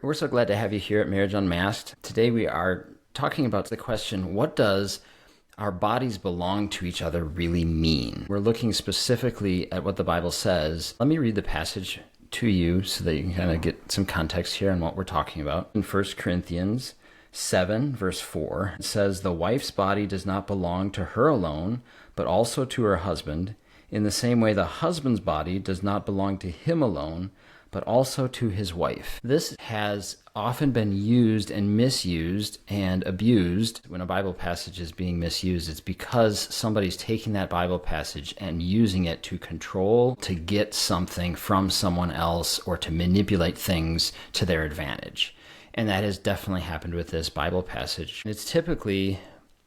We're so glad to have you here at Marriage Unmasked. Today we are talking about the question, what does our bodies belong to each other really mean? We're looking specifically at what the Bible says. Let me read the passage to you so that you can kind of get some context here on what we're talking about. In 1 Corinthians 7, verse 4, it says, "The wife's body does not belong to her alone, but also to her husband. In the same way, the husband's body does not belong to him alone, but also to his wife." This has often been used and misused and abused. When a Bible passage is being misused, it's because somebody's taking that Bible passage and using it to control, to get something from someone else, or to manipulate things to their advantage. And that has definitely happened with this Bible passage.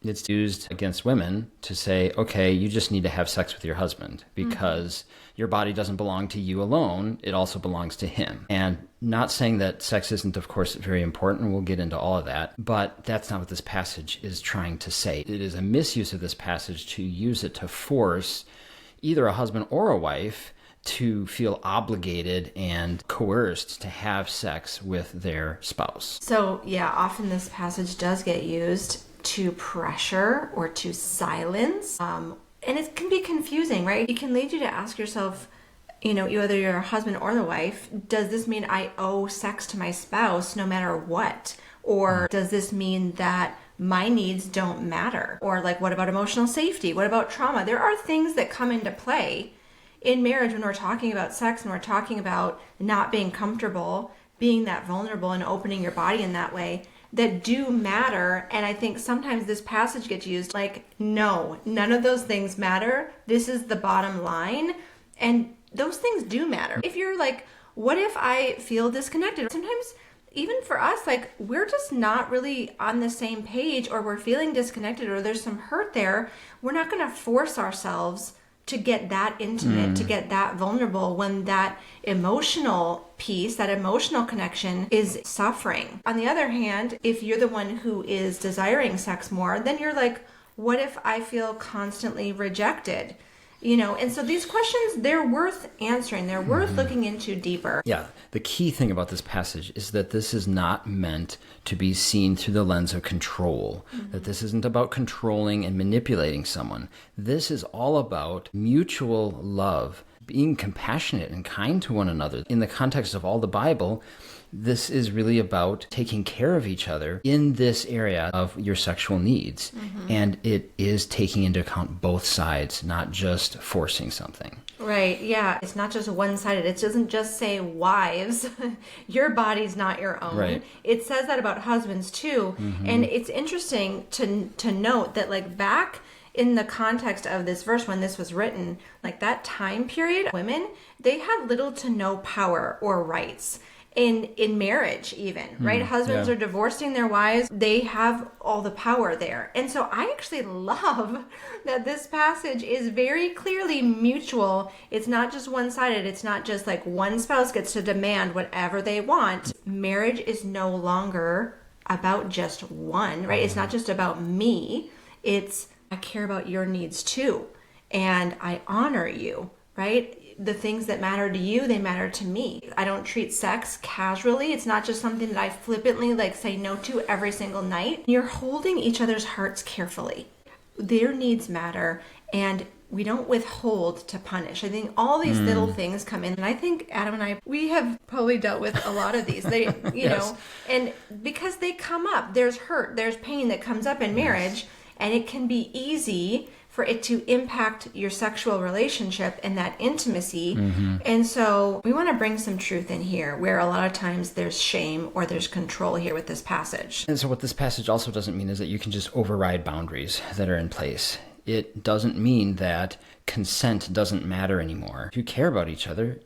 It's used against women to say, okay, you just need to have sex with your husband because your body doesn't belong to you alone. It also belongs to him. And not saying that sex isn't, of course, very important. We'll get into all of that. But that's not what this passage is trying to say. It is a misuse of this passage to use it to force either a husband or a wife to feel obligated and coerced to have sex with their spouse. So, yeah, often this passage does get used to pressure or to silence. And it can be confusing, right? It can lead you to ask yourself, whether you're a husband or the wife, does this mean I owe sex to my spouse no matter what? Or does this mean that my needs don't matter? Or what about emotional safety? What about trauma? There are things that come into play in marriage when we're talking about sex and we're talking about not being comfortable, being that vulnerable and opening your body in that way, that do matter. And I think sometimes this passage gets used no, none of those things matter. This is the bottom line. And those things do matter. If you're what if I feel disconnected? Sometimes even for us, we're just not really on the same page, or we're feeling disconnected, or there's some hurt there. We're not going to force ourselves to get that intimate, to get that vulnerable when that emotional piece, that emotional connection is suffering. On the other hand, if you're the one who is desiring sex more, then you're what if I feel constantly rejected? And so these questions, they're worth answering. They're worth looking into deeper. Yeah, the key thing about this passage is that this is not meant to be seen through the lens of control, that this isn't about controlling and manipulating someone. This is all about mutual love, being compassionate and kind to one another. In the context of all the Bible, this is really about taking care of each other in this area of your sexual needs. And it is taking into account both sides, not just forcing something. Right, yeah. It's not just one-sided. It doesn't just say, wives, your body's not your own. Right. It says that about husbands too. And it's interesting to note that back in the context of this verse, when this was written, that time period, women, they had little to no power or rights in marriage even, right? Husbands are divorcing their wives. They have all the power there. And so I actually love that this passage is very clearly mutual. It's not just one-sided. It's not just one spouse gets to demand whatever they want. Marriage is no longer about just one, right? It's not just about me. It's I care about your needs too. And I honor you, right? The things that matter to you, they matter to me. I don't treat sex casually. It's not just something that I flippantly say no to every single night. You're holding each other's hearts carefully. Their needs matter, and we don't withhold to punish. I think all these little things come in, and I think Adam and I, we have probably dealt with a lot of these. They, Yes. and because they come up, there's hurt, there's pain that comes up in marriage, and it can be easy for it to impact your sexual relationship and that intimacy. And so we want to bring some truth in here where a lot of times there's shame or there's control here with this passage. And so what this passage also doesn't mean is that you can just override boundaries that are in place. It doesn't mean that consent doesn't matter anymore. If you care about each other,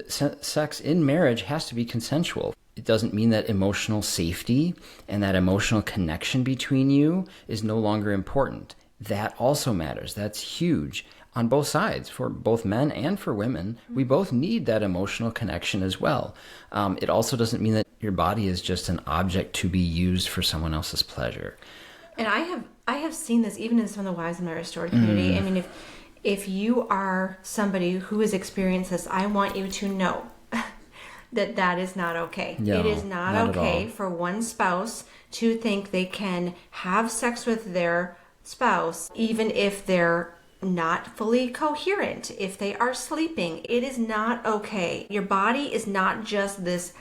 sex in marriage has to be consensual. It doesn't mean that emotional safety and that emotional connection between you is no longer important. That also matters. That's huge on both sides, for both men and for women. We both need that emotional connection as well. It also doesn't mean that your body is just an object to be used for someone else's pleasure. And I have seen this even in some of the wives in my restored community. I mean, if you are somebody who has experienced this, I want you to know that is not okay. No, it is not not at okay all. for one spouse to think they can have sex with their spouse even if they're not fully coherent, if they are sleeping. It is not okay. Your body is not just this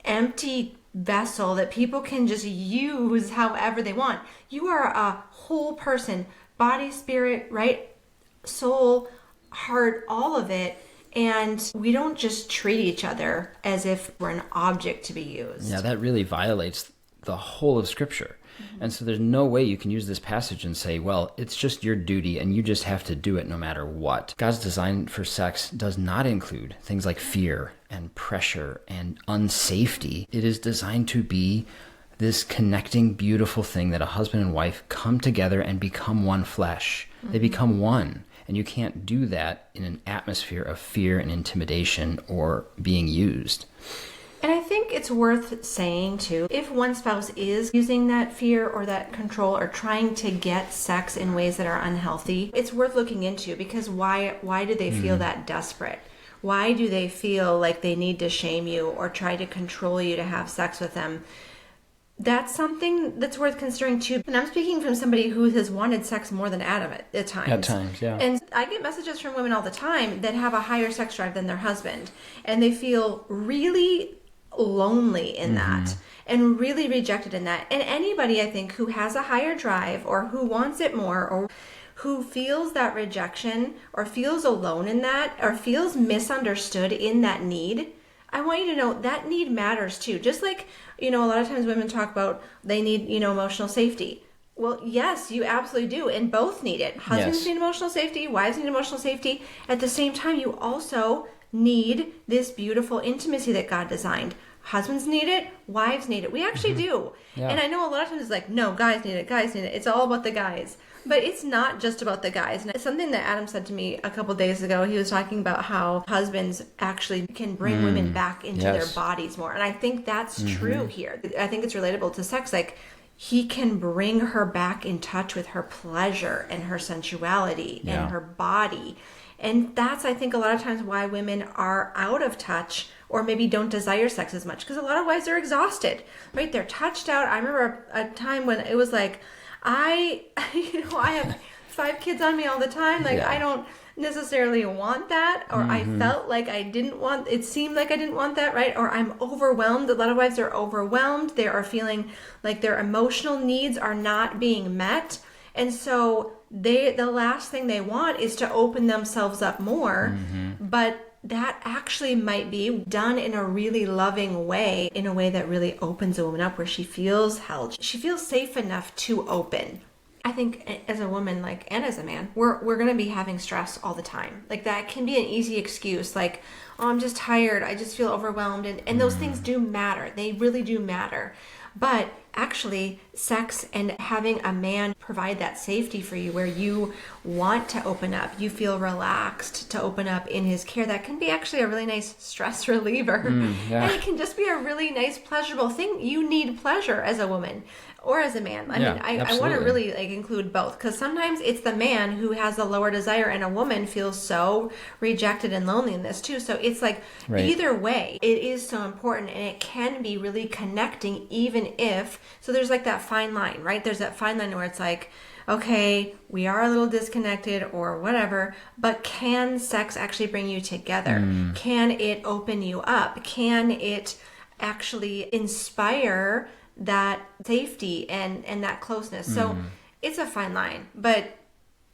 empty vessel that people can just use however they want. You are a whole person, body, spirit, right? Soul, heart, all of it. And we don't just treat each other as if we're an object to be used. Yeah, that really violates the whole of Scripture. And so there's no way you can use this passage and say, well, it's just your duty and you just have to do it no matter what. God's design for sex does not include things like fear and pressure and unsafety. It is designed to be this connecting, beautiful thing that a husband and wife come together and become one flesh. They become one. And you can't do that in an atmosphere of fear and intimidation or being used. And I think it's worth saying too, if one spouse is using that fear or that control or trying to get sex in ways that are unhealthy, it's worth looking into, because why do they feel that desperate? Why do they feel like they need to shame you or try to control you to have sex with them? That's something that's worth considering too. And I'm speaking from somebody who has wanted sex more than Adam at times. At times, yeah. And I get messages from women all the time that have a higher sex drive than their husband. And they feel really lonely in that and really rejected in that. And anybody, I think, who has a higher drive or who wants it more or who feels that rejection or feels alone in that or feels misunderstood in that need, I want you to know that need matters too. Just like, a lot of times women talk about they need, emotional safety. Well, yes, you absolutely do. And both need it. Husbands need emotional safety. Wives need emotional safety. At the same time, you also need this beautiful intimacy that God designed. Husbands need it. Wives need it. We actually do. Yeah. And I know a lot of times it's like, no, guys need it. Guys need it. It's all about the guys. But it's not just about the guys. And it's something that Adam said to me a couple days ago. He was talking about how husbands actually can bring women back into their bodies more. And I think that's true here. I think it's relatable to sex. Like, he can bring her back in touch with her pleasure and her sensuality and her body. And that's, I think, a lot of times why women are out of touch or maybe don't desire sex as much. Because a lot of wives are exhausted, right? They're touched out. I remember a time when it was like, I have 5 kids on me all the time. Like, I don't necessarily want that. Or I felt like it seemed like I didn't want that, right? Or I'm overwhelmed. A lot of wives are overwhelmed. They are feeling like their emotional needs are not being met. And so the last thing they want is to open themselves up more. But that actually might be done in a really loving way, in a way that really opens a woman up, where she feels held. She feels safe enough to open. I think as a woman, and as a man, we're going to be having stress all the time. Like, that can be an easy excuse. Like, oh, I'm just tired. I just feel overwhelmed. And those things do matter. They really do matter. But actually, sex and having a man provide that safety for you, where you want to open up, you feel relaxed to open up in his care, that can be actually a really nice stress reliever. And it can just be a really nice, pleasurable thing. You need pleasure as a woman or as a man. I want to really include both, because sometimes it's the man who has a lower desire and a woman feels so rejected and lonely in this too. So it's either way, it is so important, and it can be really connecting, even if, so there's that fine line, right? There's that fine line where it's like, okay, we are a little disconnected or whatever, but can sex actually bring you together? Can it open you up? Can it actually inspire that safety and that closeness? So it's a fine line, but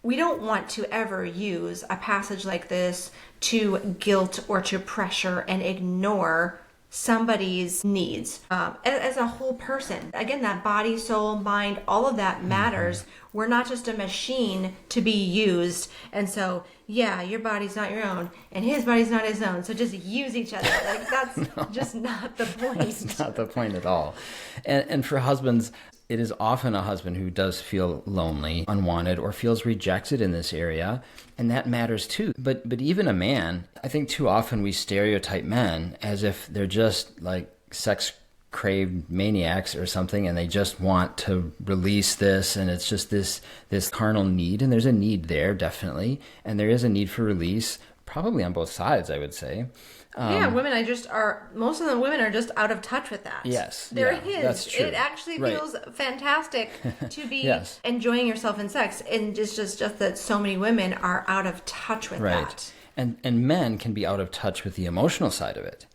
we don't want to ever use a passage like this to guilt or to pressure and ignore somebody's needs as a whole person. Again, that body, soul, mind, all of that matters. We're not just a machine to be used. And so, your body's not your own and his body's not his own, so just use each other. That's just not the point. That's not the point at all. And for husbands, it is often a husband who does feel lonely, unwanted, or feels rejected in this area, and that matters too. But even a man, I think too often we stereotype men as if they're just like sex-craved maniacs or something, and they just want to release this, and it's just this carnal need. And there's a need there, definitely, and there is a need for release. probably on both sides, I would say. Yeah, most of the women are just out of touch with that. Yes, There yeah, is. that's true. It actually Right. feels fantastic to be Yes. enjoying yourself in sex. And just that so many women are out of touch with Right. that. And men can be out of touch with the emotional side of it.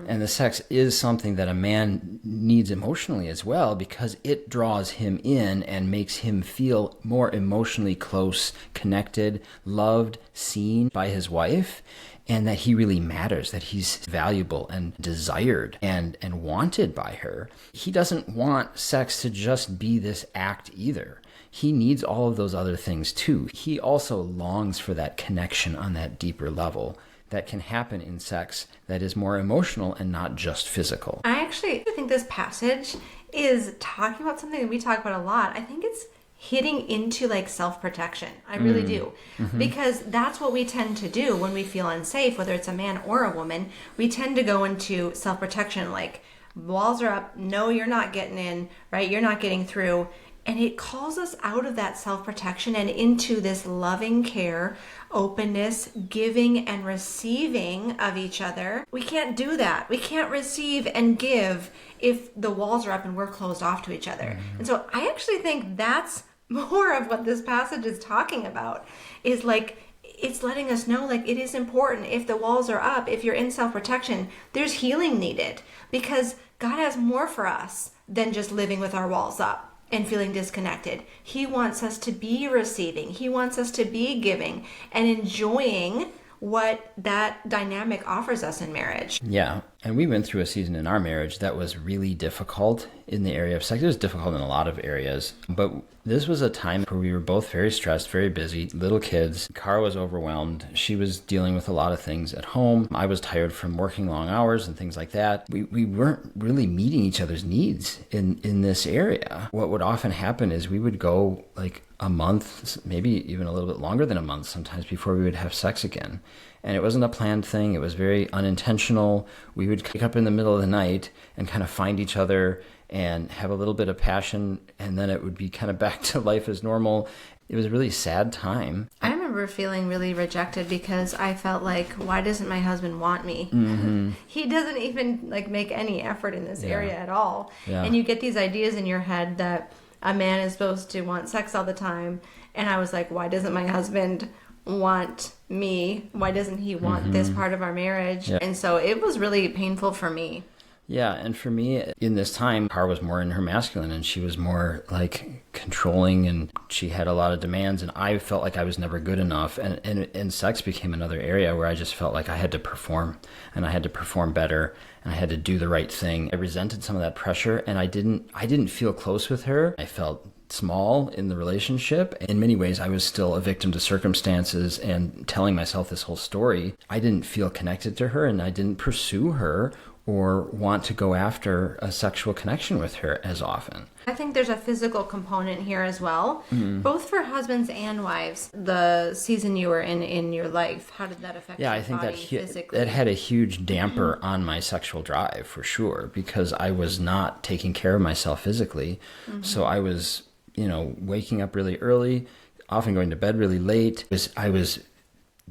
And the sex is something that a man needs emotionally as well, because it draws him in and makes him feel more emotionally close, connected, loved, seen by his wife, and that he really matters, that he's valuable and desired and wanted by her. He doesn't want sex to just be this act either. He needs all of those other things too. He also longs for that connection on that deeper level that can happen in sex that is more emotional and not just physical. I actually think this passage is talking about something that we talk about a lot. I think it's hitting into like self-protection. I really do. Because that's what we tend to do when we feel unsafe, whether it's a man or a woman. We tend to go into self-protection, like walls are up, no, you're not getting in, right? You're not getting through. And it calls us out of that self-protection and into this loving care, openness, giving and receiving of each other. We can't do that. We can't receive and give if the walls are up and we're closed off to each other. And so I actually think that's more of what this passage is talking about, is like, it's letting us know, like, it is important. If the walls are up, if you're in self-protection, there's healing needed, because God has more for us than just living with our walls up and feeling disconnected. He wants us to be receiving. He wants us to be giving and enjoying what that dynamic offers us in marriage. Yeah, and we went through a season in our marriage that was really difficult in the area of sex. It was difficult in a lot of areas, but this was a time where we were both very stressed, very busy, little kids. Cara was overwhelmed. She was dealing with a lot of things at home. I was tired from working long hours and things like that. We weren't really meeting each other's needs in this area. What would often happen is we would go like a month, maybe even a little bit longer than a month sometimes, before we would have sex again. And it wasn't a planned thing. It was very unintentional. We would wake up in the middle of the night and kind of find each other and have a little bit of passion, and then it would be kind of back to life as normal. It was a really sad time. I remember feeling really rejected because I felt like, why doesn't my husband want me? He doesn't even like make any effort in this area at all. Yeah. And you get these ideas in your head that a man is supposed to want sex all the time. And I was like, why doesn't my husband want me? Why doesn't he want this part of our marriage? Yeah. And so it was really painful for me. Yeah, and for me, in this time, Cara was more in her masculine, and she was more like controlling, and she had a lot of demands, and I felt like I was never good enough, and sex became another area where I just felt like I had to perform, and I had to perform better, and I had to do the right thing. I resented some of that pressure, and I didn't feel close with her. I felt small in the relationship. In many ways, I was still a victim to circumstances and telling myself this whole story. I didn't feel connected to her, and I didn't pursue her or want to go after a sexual connection with her as often. I think there's a physical component here as well, both for husbands and wives. The season you were in your life, how did that affect your I think body physically? that had a huge damper on my sexual drive, for sure, because I was not taking care of myself physically. So I was, waking up really early, often going to bed really late. I was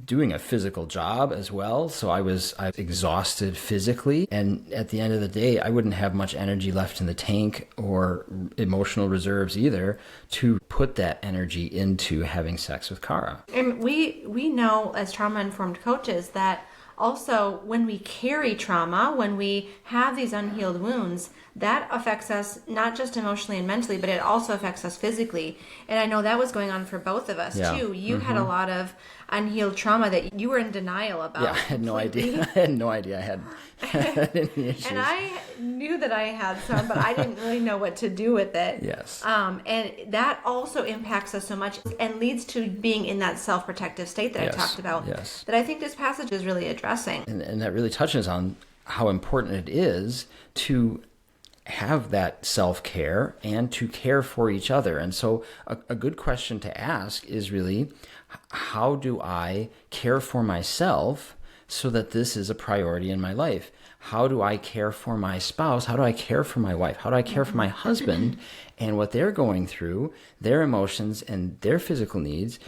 doing a physical job as well, so I was exhausted physically, and at the end of the day I wouldn't have much energy left in the tank or emotional reserves either to put that energy into having sex with Cara. And we know as trauma-informed coaches that also when we carry trauma, when we have these unhealed wounds, that affects us not just emotionally and mentally, but it also affects us physically. And I know that was going on for both of us too. You had a lot of unhealed trauma that you were in denial about. Yeah, I had no idea. I had no idea I had any issues. And I knew that I had some, but I didn't really know what to do with it. Yes. And that also impacts us so much and leads to being in that self-protective state that I talked about. Yes. That I think this passage is really addressing. And that really touches on how important it is to have that self-care and to care for each other. And so a good question to ask is really, how do I care for myself so that this is a priority in my life? How do I care for my spouse? How do I care for my wife? How do I care for my husband and what they're going through, their emotions and their physical needs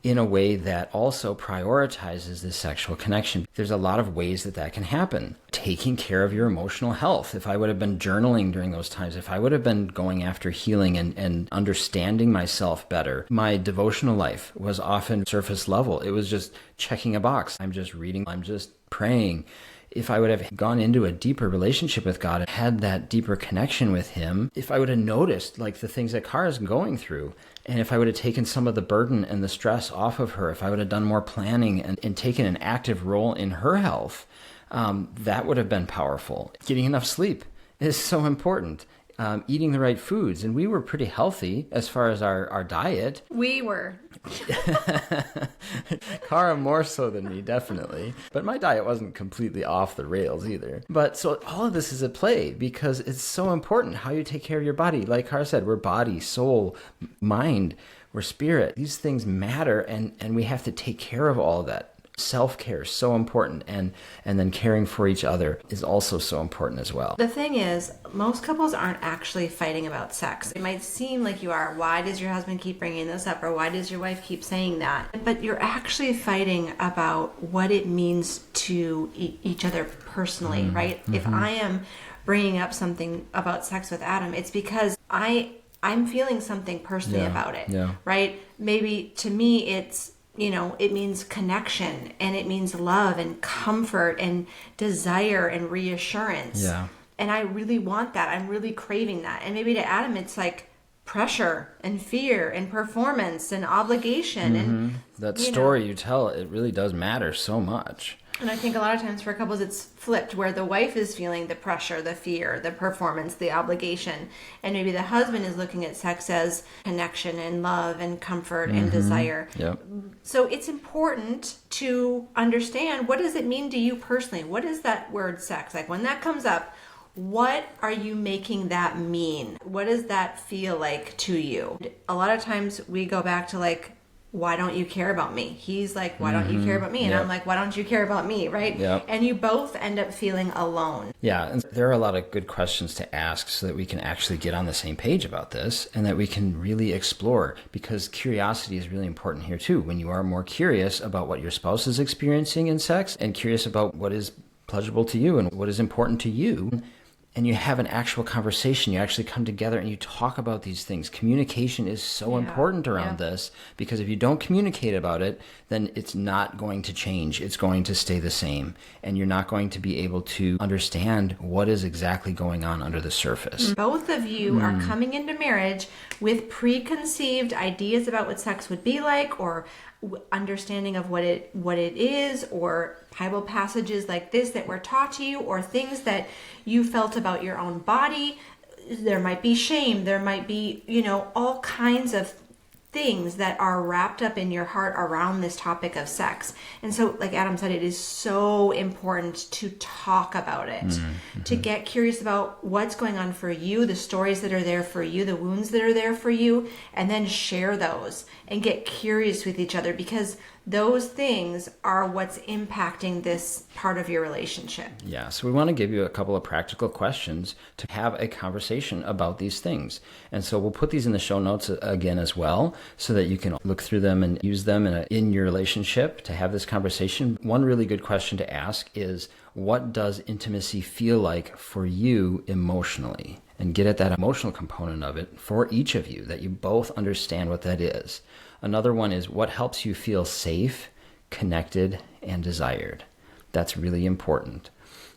in a way that also prioritizes this sexual connection. There's a lot of ways that that can happen. Taking care of your emotional health. If I would have been journaling during those times, if I would have been going after healing and understanding myself better, my devotional life was often surface level. It was just checking a box. I'm just reading, I'm just praying. If I would have gone into a deeper relationship with God and had that deeper connection with Him, if I would have noticed like the things that Kara's going through, and if I would have taken some of the burden and the stress off of her, if I would have done more planning and taken an active role in her health, that would have been powerful. Getting enough sleep is so important. Eating the right foods. And we were pretty healthy as far as our diet. We were. Kara more so than me, definitely. But my diet wasn't completely off the rails either. But so all of this is at play because it's so important how you take care of your body. Like Kara said, we're body, soul, mind, we're spirit. These things matter and we have to take care of all of that. Self-care is so important, and then caring for each other is also so important as well. The thing is, most couples aren't actually fighting about sex. It might seem like you are. Why does your husband keep bringing this up, or why does your wife keep saying that? But you're actually fighting about what it means to each other personally, right? If I am bringing up something about sex with Adam, it's because I'm feeling something personally about it, right? Maybe to me it's, it means connection, and it means love and comfort and desire and reassurance. Yeah. And I really want that. I'm really craving that. And maybe to Adam, it's like pressure and fear and performance and obligation. And that story you tell, it really does matter so much. And I think a lot of times for couples, it's flipped, where the wife is feeling the pressure, the fear, the performance, the obligation. And maybe the husband is looking at sex as connection and love and comfort and desire. Yep. So it's important to understand, what does it mean to you personally? What is that word sex? Like when that comes up, what are you making that mean? What does that feel like to you? A lot of times we go back to like, why don't you care about me? He's like, why don't you care about me? And I'm like, why don't you care about me? Right? Yep. And you both end up feeling alone. Yeah. And there are a lot of good questions to ask so that we can actually get on the same page about this and that we can really explore, because curiosity is really important here too. When you are more curious about what your spouse is experiencing in sex and curious about what is pleasurable to you and what is important to you, and you have an actual conversation, you actually come together and you talk about these things. Communication is so important around this, because if you don't communicate about it, then it's not going to change. It's going to stay the same. And you're not going to be able to understand what is exactly going on under the surface. Both of you are coming into marriage with preconceived ideas about what sex would be like, or understanding of what it is, or Bible passages like this that were taught to you, or things that you felt about your own body. There might be shame, there might be, all kinds of things that are wrapped up in your heart around this topic of sex. And so, like Adam said, it is so important to talk about it, to get curious about what's going on for you, the stories that are there for you, the wounds that are there for you, and then share those and get curious with each other, because those things are what's impacting this part of your relationship. Yeah, so we want to give you a couple of practical questions to have a conversation about these things. And so we'll put these in the show notes again as well, so that you can look through them and use them in your relationship to have this conversation. One really good question to ask is, what does intimacy feel like for you emotionally? And get at that emotional component of it for each of you, that you both understand what that is. Another one is, what helps you feel safe, connected, and desired? That's really important.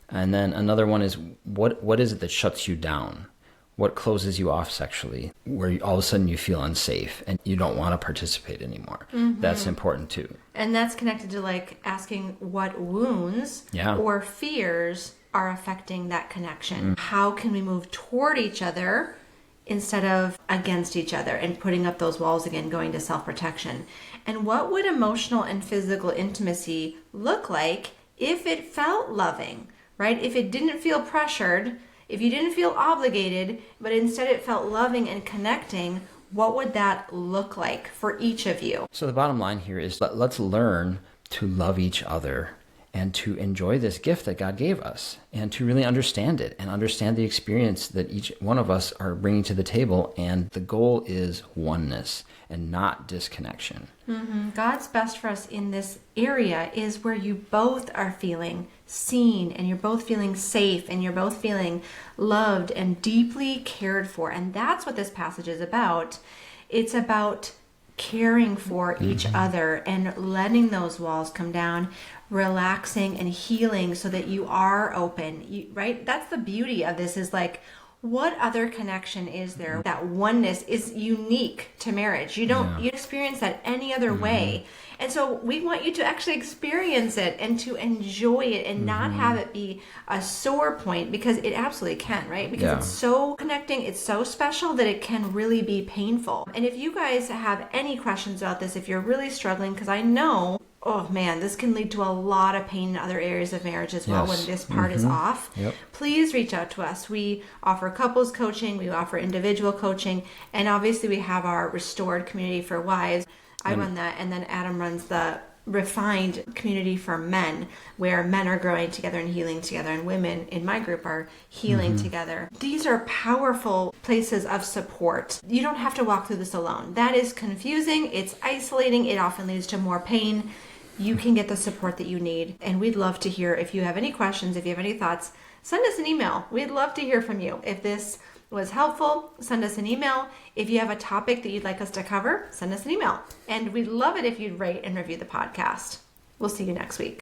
And then another one is, what is it that shuts you down? What closes you off sexually, where all of a sudden you feel unsafe and you don't want to participate anymore? That's important too. And that's connected to like asking what wounds or fears are affecting that connection. How can we move toward each other instead of against each other, and putting up those walls again, going to self-protection? And what would emotional and physical intimacy look like if it felt loving, right? If it didn't feel pressured, if you didn't feel obligated, but instead it felt loving and connecting, what would that look like for each of you? So the bottom line here is, let's learn to love each other and to enjoy this gift that God gave us and to really understand it and understand the experience that each one of us are bringing to the table. And the goal is oneness and not disconnection. God's best for us in this area is where you both are feeling seen and you're both feeling safe and you're both feeling loved and deeply cared for. And that's what this passage is about. It's about caring for each other and letting those walls come down, relaxing and healing so that you are open, right? That's the beauty of this, is like, what other connection is there? That oneness is unique to marriage. You don't you experience that any other way. And so we want you to actually experience it and to enjoy it and not have it be a sore point, because it absolutely can, right? Because it's so connecting, it's so special that it can really be painful. And if you guys have any questions about this, if you're really struggling, because I know, oh man, this can lead to a lot of pain in other areas of marriage as well when this part is off. Please reach out to us. We offer couples coaching, we offer individual coaching, and obviously we have our Restored Community for Wives. I run that, and then Adam runs the Refined Community for Men, where men are growing together and healing together, and women in my group are healing together. These are powerful places of support. You don't have to walk through this alone. That is confusing, it's isolating, it often leads to more pain. You can get the support that you need, and we'd love to hear if you have any questions, if you have any thoughts, send us an email. We'd love to hear from you. If this was helpful, send us an email. If you have a topic that you'd like us to cover, send us an email. And we'd love it if you'd rate and review the podcast. We'll see you next week.